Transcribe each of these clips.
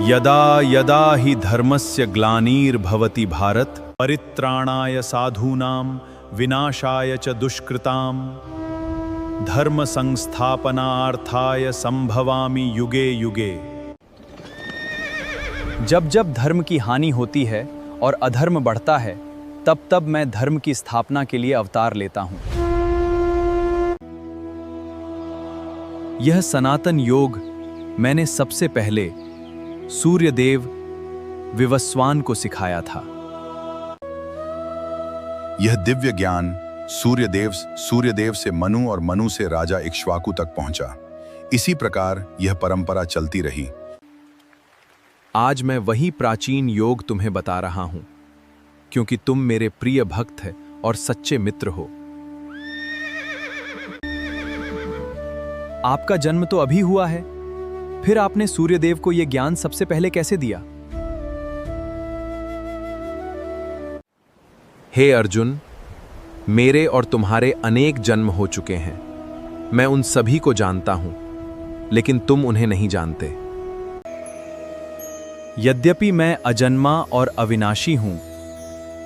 यदा यदा हि धर्मस्य ग्लानिर्भवति भारत परित्राणाय साधूनां विनाशाय च दुष्कृतां धर्म संस्थापनार्थाय संभवामि युगे युगे। जब जब धर्म की हानि होती है और अधर्म बढ़ता है, तब तब मैं धर्म की स्थापना के लिए अवतार लेता हूं। यह सनातन योग मैंने सबसे पहले सूर्यदेव विवस्वान को सिखाया था। यह दिव्य ज्ञान सूर्यदेव से मनु और मनु से राजा इक्ष्वाकु तक पहुंचा। इसी प्रकार यह परंपरा चलती रही। आज मैं वही प्राचीन योग तुम्हें बता रहा हूं, क्योंकि तुम मेरे प्रिय भक्त हैं और सच्चे मित्र हो। आपका जन्म तो अभी हुआ है, फिर आपने सूर्यदेव को यह ज्ञान सबसे पहले कैसे दिया? हे अर्जुन, मेरे और तुम्हारे अनेक जन्म हो चुके हैं। मैं उन सभी को जानता हूं, लेकिन तुम उन्हें नहीं जानते। यद्यपि मैं अजन्मा और अविनाशी हूं,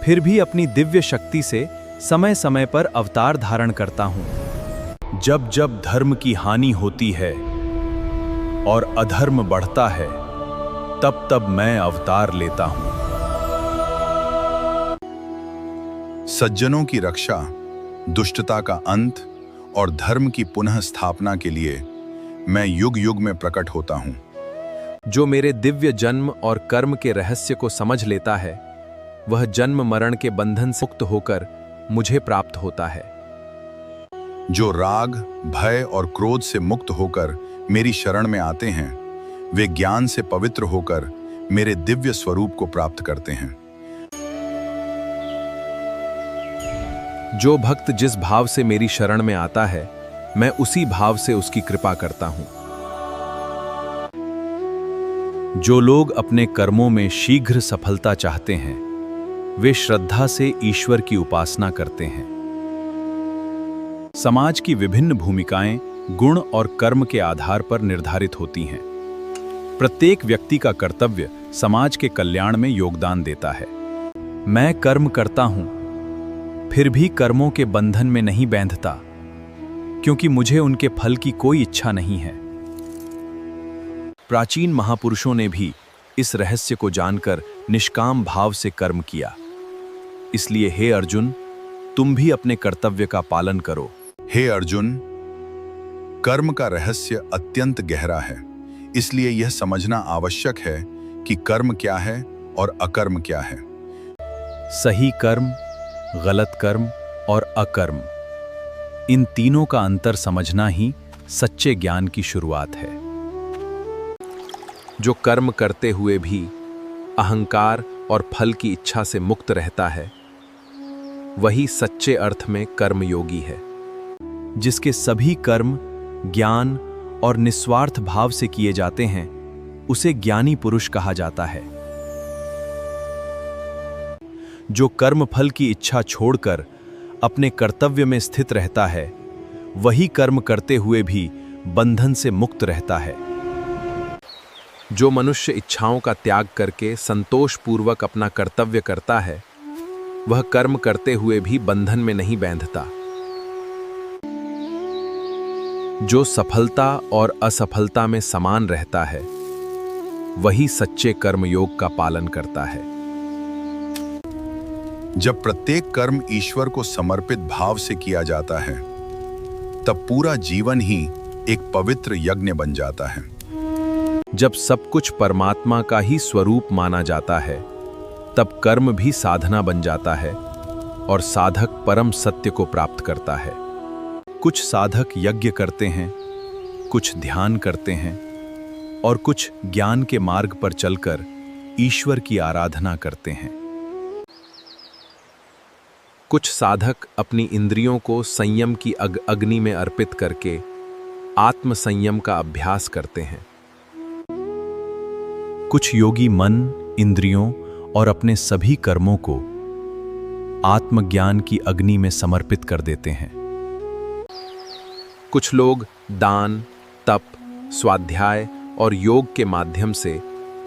फिर भी अपनी दिव्य शक्ति से समय समय पर अवतार धारण करता हूं। जब जब धर्म की हानि होती है और अधर्म बढ़ता है, तब तब मैं अवतार लेता हूं। सज्जनों की रक्षा, दुष्टता का अंत और धर्म की पुनः स्थापना के लिए मैं युग युग में प्रकट होता हूं। जो मेरे दिव्य जन्म और कर्म के रहस्य को समझ लेता है, वह जन्म मरण के बंधन से मुक्त होकर मुझे प्राप्त होता है। जो राग, भय और क्रोध से मुक्त होकर मेरी शरण में आते हैं, वे ज्ञान से पवित्र होकर मेरे दिव्य स्वरूप को प्राप्त करते हैं। जो भक्त जिस भाव से मेरी शरण में आता है, मैं उसी भाव से उसकी कृपा करता हूं। जो लोग अपने कर्मों में शीघ्र सफलता चाहते हैं, वे श्रद्धा से ईश्वर की उपासना करते हैं। समाज की विभिन्न भूमिकाएं गुण और कर्म के आधार पर निर्धारित होती हैं। प्रत्येक व्यक्ति का कर्तव्य समाज के कल्याण में योगदान देता है। मैं कर्म करता हूं, फिर भी कर्मों के बंधन में नहीं बंधता, क्योंकि मुझे उनके फल की कोई इच्छा नहीं है। प्राचीन महापुरुषों ने भी इस रहस्य को जानकर निष्काम भाव से कर्म किया। इसलिए हे अर्जुन, तुम भी अपने कर्तव्य का पालन करो। हे अर्जुन, कर्म का रहस्य अत्यंत गहरा है, इसलिए यह समझना आवश्यक है कि कर्म क्या है और अकर्म क्या है। सही कर्म, गलत कर्म और अकर्म, इन तीनों का अंतर समझना ही सच्चे ज्ञान की शुरुआत है। जो कर्म करते हुए भी अहंकार और फल की इच्छा से मुक्त रहता है, वही सच्चे अर्थ में कर्मयोगी है। जिसके सभी कर्म ज्ञान और निस्वार्थ भाव से किए जाते हैं, उसे ज्ञानी पुरुष कहा जाता है। जो कर्म फल की इच्छा छोड़कर अपने कर्तव्य में स्थित रहता है, वही कर्म करते हुए भी बंधन से मुक्त रहता है। जो मनुष्य इच्छाओं का त्याग करके संतोषपूर्वक अपना कर्तव्य करता है, वह कर्म करते हुए भी बंधन में नहीं बंधता। जो सफलता और असफलता में समान रहता है, वही सच्चे कर्मयोग का पालन करता है। जब प्रत्येक कर्म ईश्वर को समर्पित भाव से किया जाता है, तब पूरा जीवन ही एक पवित्र यज्ञ बन जाता है। जब सब कुछ परमात्मा का ही स्वरूप माना जाता है, तब कर्म भी साधना बन जाता है और साधक परम सत्य को प्राप्त करता है। कुछ साधक यज्ञ करते हैं, कुछ ध्यान करते हैं और कुछ ज्ञान के मार्ग पर चलकर ईश्वर की आराधना करते हैं। कुछ साधक अपनी इंद्रियों को संयम की अग्नि में अर्पित करके आत्म संयम का अभ्यास करते हैं। कुछ योगी मन, इंद्रियों और अपने सभी कर्मों को आत्मज्ञान की अग्नि में समर्पित कर देते हैं। कुछ लोग दान, तप, स्वाध्याय और योग के माध्यम से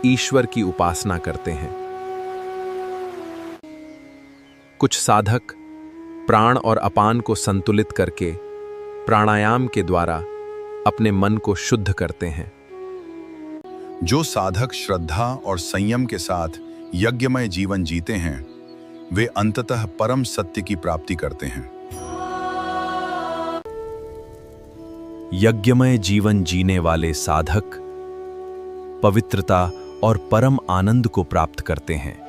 ईश्वर की उपासना करते हैं। कुछ साधक प्राण और अपान को संतुलित करके प्राणायाम के द्वारा अपने मन को शुद्ध करते हैं। जो साधक श्रद्धा और संयम के साथ यज्ञमय जीवन जीते हैं, वे अंततः परम सत्य की प्राप्ति करते हैं। यज्ञमय जीवन जीने वाले साधक पवित्रता और परम आनंद को प्राप्त करते हैं।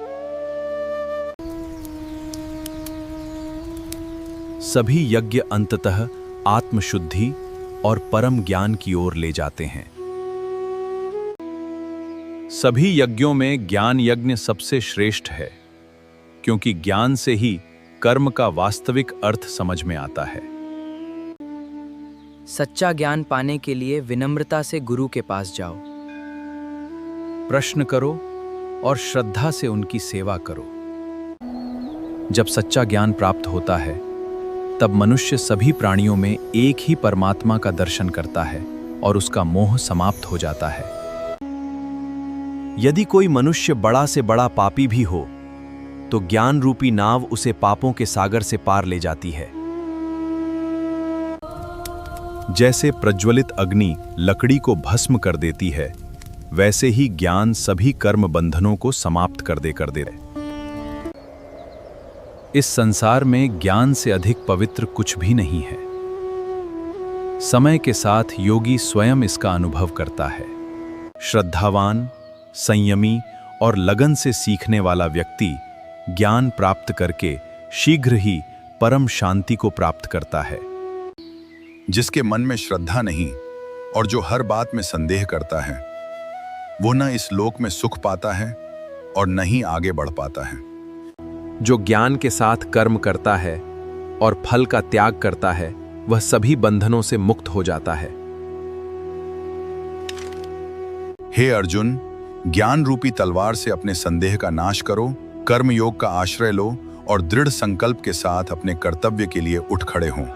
सभी यज्ञ अंततः आत्मशुद्धि और परम ज्ञान की ओर ले जाते हैं। सभी यज्ञों में ज्ञान यज्ञ सबसे श्रेष्ठ है, क्योंकि ज्ञान से ही कर्म का वास्तविक अर्थ समझ में आता है। सच्चा ज्ञान पाने के लिए विनम्रता से गुरु के पास जाओ। प्रश्न करो और श्रद्धा से उनकी सेवा करो। जब सच्चा ज्ञान प्राप्त होता है, तब मनुष्य सभी प्राणियों में एक ही परमात्मा का दर्शन करता है और उसका मोह समाप्त हो जाता है। यदि कोई मनुष्य बड़ा से बड़ा पापी भी हो, तो ज्ञान रूपी नाव उसे पापों के सागर से पार ले जाती है। जैसे प्रज्वलित अग्नि लकड़ी को भस्म कर देती है, वैसे ही ज्ञान सभी कर्म बंधनों को समाप्त कर दे। इस संसार में ज्ञान से अधिक पवित्र कुछ भी नहीं है। समय के साथ योगी स्वयं इसका अनुभव करता है। श्रद्धावान, संयमी और लगन से सीखने वाला व्यक्ति ज्ञान प्राप्त करके शीघ्र ही परम शांति को प्राप्त करता है। जिसके मन में श्रद्धा नहीं और जो हर बात में संदेह करता है, वो न इस लोक में सुख पाता है और न ही आगे बढ़ पाता है। जो ज्ञान के साथ कर्म करता है और फल का त्याग करता है, वह सभी बंधनों से मुक्त हो जाता है। हे अर्जुन, ज्ञान रूपी तलवार से अपने संदेह का नाश करो, कर्म योग का आश्रय लो और दृढ़ संकल्प के साथ अपने कर्तव्य के लिए उठ खड़े हों।